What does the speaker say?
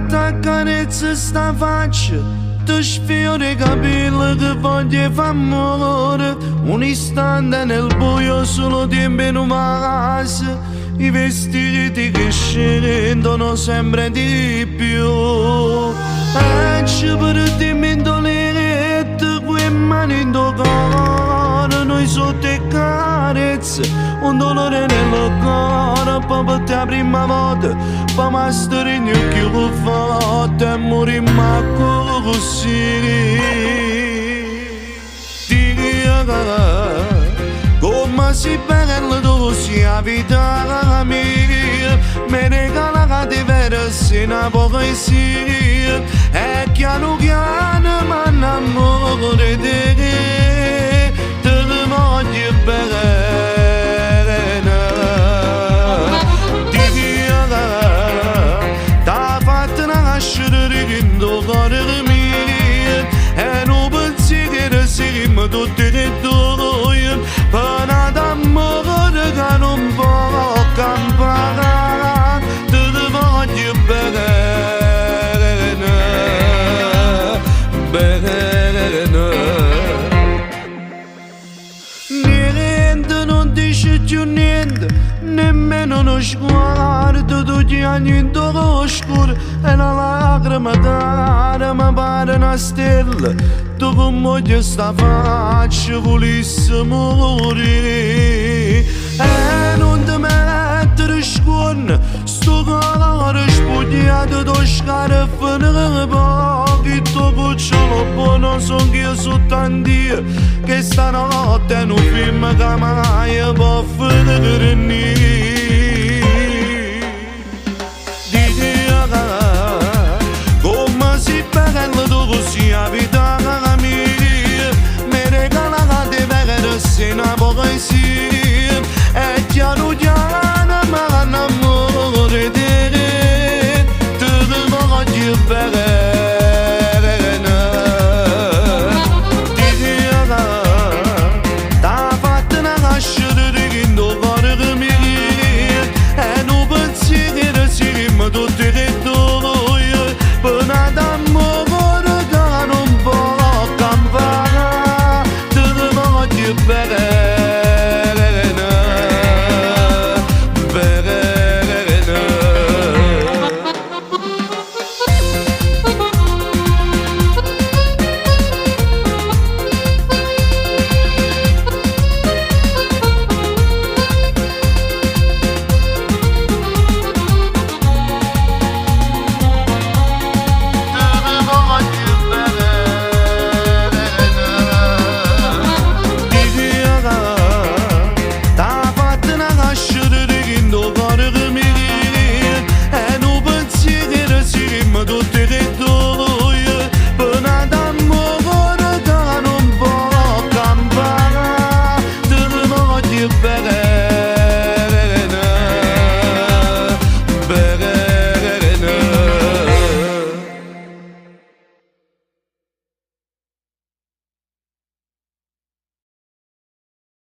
Accarezza sta faccia, ti sfioro i capelli che voglio fa amore. Un istante nel buio solo tempo in una casa, i vestiti che scendono sempre di più. Ci perdiamo in dolente, quelle mani in tuo cuore, noi sotto e carezze, un dolore nel cuore, poi per te la prima volta, poi mi stringi più forte e morimmo così. Come si bella tu sia vita mia, mi regala diverse una poesia, e piano piano mi innamoro di te, te ne voglio bene. T'ha fatto nascere in tuo cuore mio, e non pensiero siamo tutti e due, per d'amore che non può campare, te ne voglio bene, bene. Niente non dice più niente, nemmeno uno sguardo, tu ti anni in tuo scuro, e la lacrima cara mi pare una stella, tu con moglie sta faccia volesse morire. E non ti mettere scuola, sto cuore spugliato, tu scarafone pochi, tu cucciolo buono, son che io so tanti, che stanotte non film che mai può finire. Come si bella tu sia vita mia, mi regala diverse una poesia, e piano piano mi innamoro di te, te ne voglio bene. T'ha fatto nascere in tuo cuore mio, e non pensiero siamo tutti e due, per d'amore che non può campare, te ne voglio bene. Tutti e due, per d'amore che non può campare, te ne voglio bene.